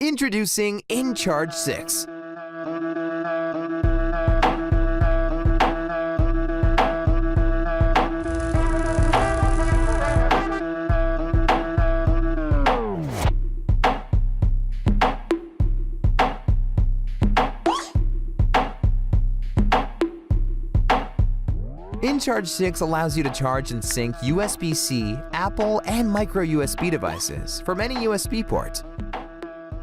Introducing InCharge 6. InCharge 6 allows you to charge and sync USB-C, Apple, and micro USB devices from any USB port.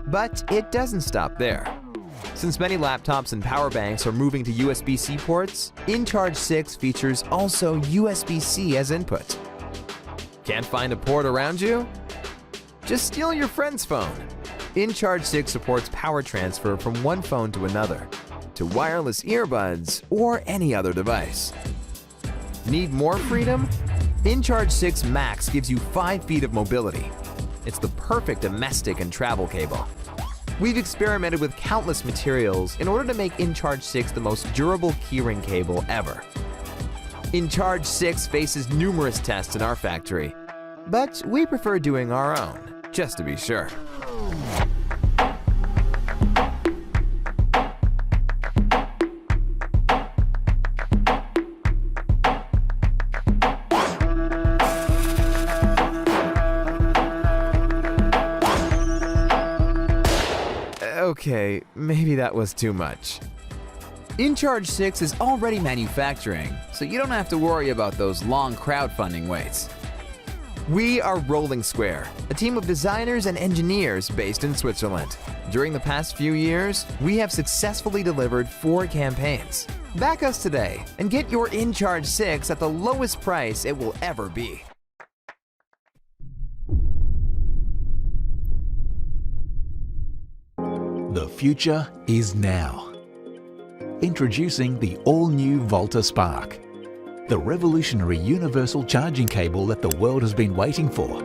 But it doesn't stop there. Since many laptops and power banks are moving to USB-C ports, InCharge 6 features also USB-C as input. Can't find a port around you? Just steal your friend's phone. InCharge 6 supports power transfer from one phone to another, to wireless earbuds, or any other device. Need more freedom? InCharge 6 Max gives you 5 feet of mobility. It's the perfect domestic and travel cable. We've experimented with countless materials in order to make InCharge 6 the most durable keyring cable ever. InCharge 6 faces numerous tests in our factory, but we prefer doing our own, just to be sure. Okay, maybe that was too much. InCharge 6 is already manufacturing, so you don't have to worry about those long crowdfunding waits. We are Rolling Square, a team of designers and engineers based in Switzerland. During the past few years, we have successfully delivered 4 campaigns. Back us today and get your InCharge 6 at the lowest price it will ever be. The future is now. Introducing the all-new Volta Spark, the revolutionary universal charging cable that the world has been waiting for.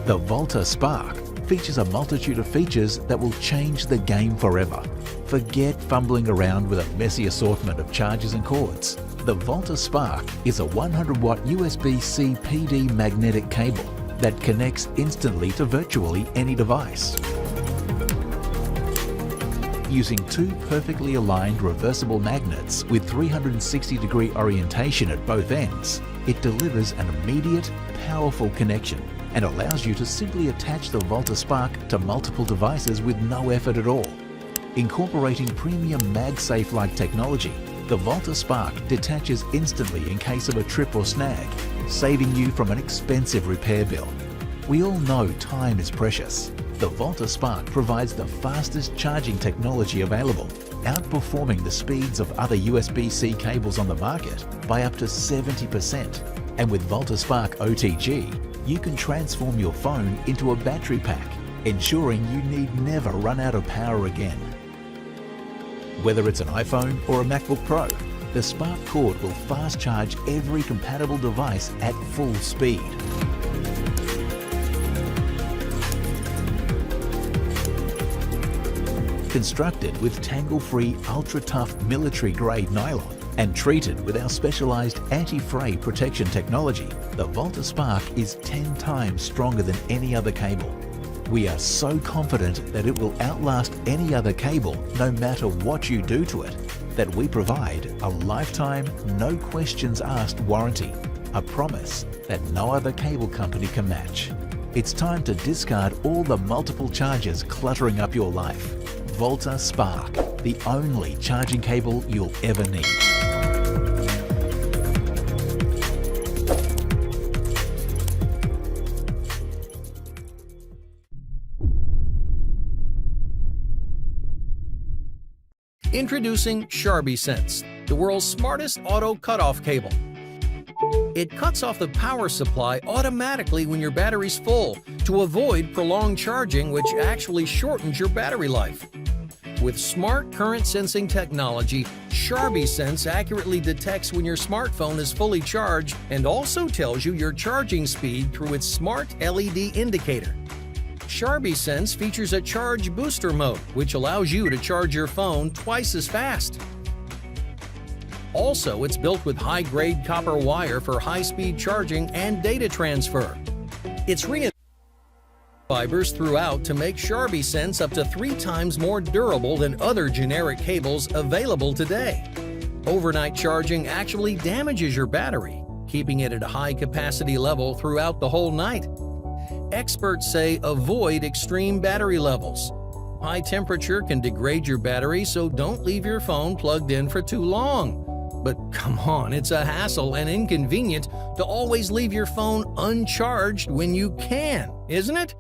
The Volta Spark features a multitude of features that will change the game forever. Forget fumbling around with a messy assortment of chargers and cords. The Volta Spark is a 100-watt USB-C PD magnetic cable that connects instantly to virtually any device. Using 2 perfectly aligned reversible magnets with 360-degree orientation at both ends, it delivers an immediate, powerful connection and allows you to simply attach the Volta Spark to multiple devices with no effort at all. Incorporating premium MagSafe-like technology, the Volta Spark detaches instantly in case of a trip or snag, saving you from an expensive repair bill. We all know time is precious. The Volta Spark provides the fastest charging technology available, outperforming the speeds of other USB-C cables on the market by up to 70%. And with Volta Spark OTG, you can transform your phone into a battery pack, ensuring you need never run out of power again. Whether it's an iPhone or a MacBook Pro, the Spark cord will fast charge every compatible device at full speed. Constructed with tangle-free, ultra-tough military-grade nylon and treated with our specialized anti-fray protection technology, the Volta Spark is 10 times stronger than any other cable. We are so confident that it will outlast any other cable, no matter what you do to it, that we provide a lifetime, no questions asked warranty, a promise that no other cable company can match. It's time to discard all the multiple chargers cluttering up your life. Volta Spark, the only charging cable you'll ever need. Introducing SharbySense, the world's smartest auto cutoff cable. It cuts off the power supply automatically when your battery's full to avoid prolonged charging, which actually shortens your battery life. With smart current sensing technology, SharbySense accurately detects when your smartphone is fully charged and also tells you your charging speed through its smart LED indicator. SharbySense features a charge booster mode, which allows you to charge your phone twice as fast. Also, it's built with high-grade copper wire for high-speed charging and data transfer. It's reinforced fibers throughout to make SharbySense up to 3 times more durable than other generic cables available today. Overnight charging actually damages your battery, keeping it at a high capacity level throughout the whole night. Experts say avoid extreme battery levels. High temperature can degrade your battery, so don't leave your phone plugged in for too long. But come on, it's a hassle and inconvenient to always leave your phone uncharged when you can, isn't it?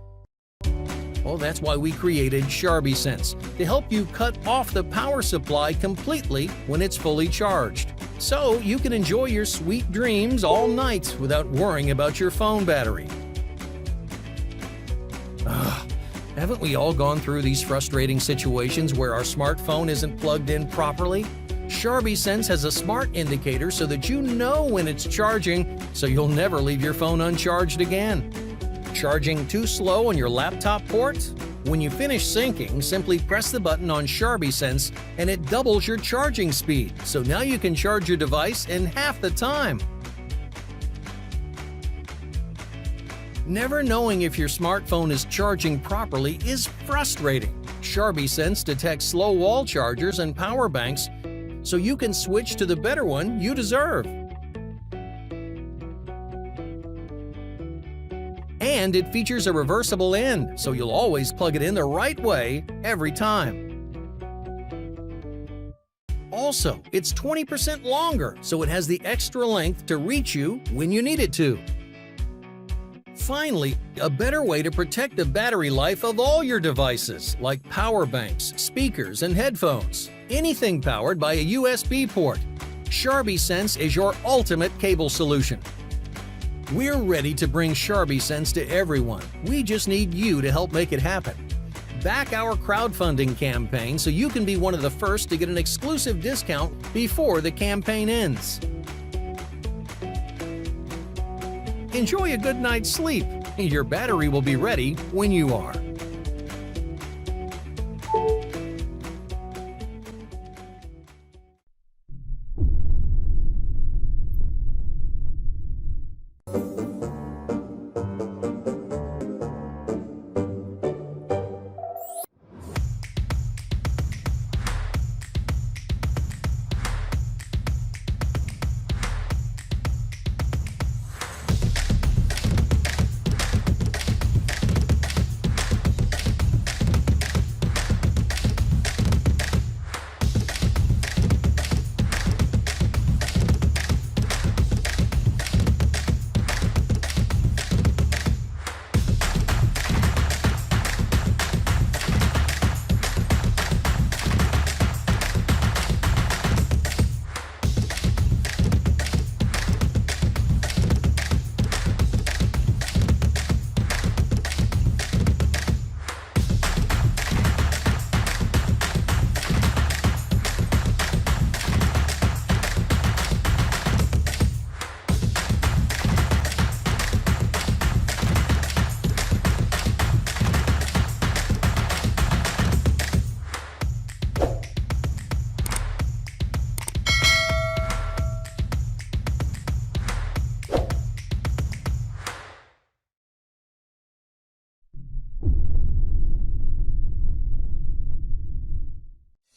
Well, that's why we created SharbySense, to help you cut off the power supply completely when it's fully charged. So you can enjoy your sweet dreams all night without worrying about your phone battery. Haven't we all gone through these frustrating situations where our smartphone isn't plugged in properly? SharbySense has a smart indicator so that you know when it's charging, so you'll never leave your phone uncharged again. Charging too slow on your laptop port? When you finish syncing, simply press the button on SharbySense and it doubles your charging speed, so now you can charge your device in half the time. Never knowing if your smartphone is charging properly is frustrating. SharbySense detects slow wall chargers and power banks, so you can switch to the better one you deserve. And it features a reversible end, so you'll always plug it in the right way every time. Also, it's 20% longer, so it has the extra length to reach you when you need it to. Finally, a better way to protect the battery life of all your devices, like power banks, speakers, and headphones. Anything powered by a USB port. SharbySense is your ultimate cable solution. We're ready to bring SharbySense to everyone. We just need you to help make it happen. Back our crowdfunding campaign so you can be one of the first to get an exclusive discount before the campaign ends. Enjoy a good night's sleep. Your battery will be ready when you are.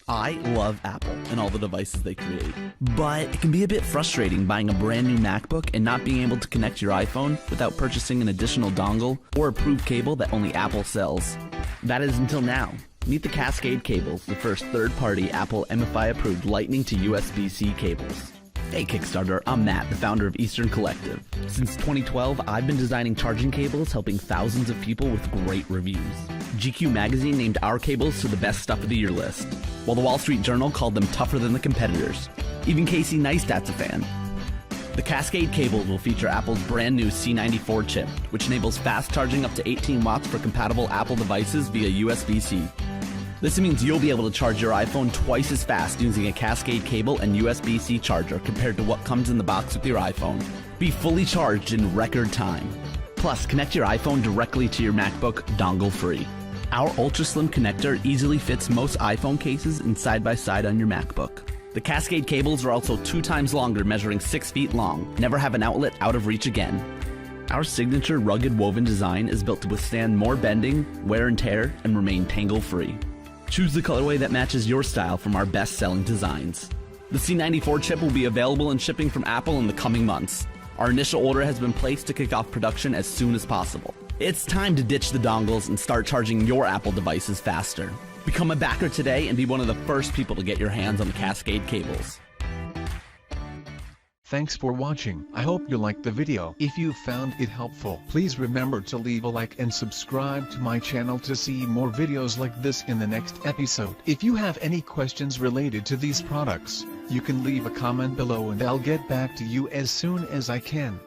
I love Apple and all the devices they create, but it can be a bit frustrating buying a brand new MacBook and not being able to connect your iPhone without purchasing an additional dongle or approved cable that only Apple sells. That is until now. Meet the Cascade cables, the first third-party Apple MFI-approved Lightning to USB-C cables. Hey Kickstarter, I'm Matt, the founder of Eastern Collective. Since 2012, I've been designing charging cables, helping thousands of people with great reviews. GQ magazine named our cables to the best stuff of the year list, while the Wall Street Journal called them tougher than the competitors. Even Casey Neistat's a fan. The Cascade cables will feature Apple's brand new C94 chip, which enables fast charging up to 18 watts for compatible Apple devices via USB-C. This means you'll be able to charge your iPhone twice as fast using a Cascade cable and USB-C charger compared to what comes in the box with your iPhone. Be fully charged in record time. Plus, connect your iPhone directly to your MacBook dongle-free. Our ultra-slim connector easily fits most iPhone cases and side-by-side on your MacBook. The Cascade cables are also 2 times longer, measuring 6 feet long. Never have an outlet out of reach again. Our signature rugged woven design is built to withstand more bending, wear and tear, and remain tangle-free. Choose the colorway that matches your style from our best-selling designs. The C94 chip will be available and shipping from Apple in the coming months. Our initial order has been placed to kick off production as soon as possible. It's time to ditch the dongles and start charging your Apple devices faster. Become a backer today and be one of the first people to get your hands on the Cascade cables. Thanks for watching. I hope you liked the video. If you found it helpful, please remember to leave a like and subscribe to my channel to see more videos like this in the next episode. If you have any questions related to these products, you can leave a comment below and I'll get back to you as soon as I can.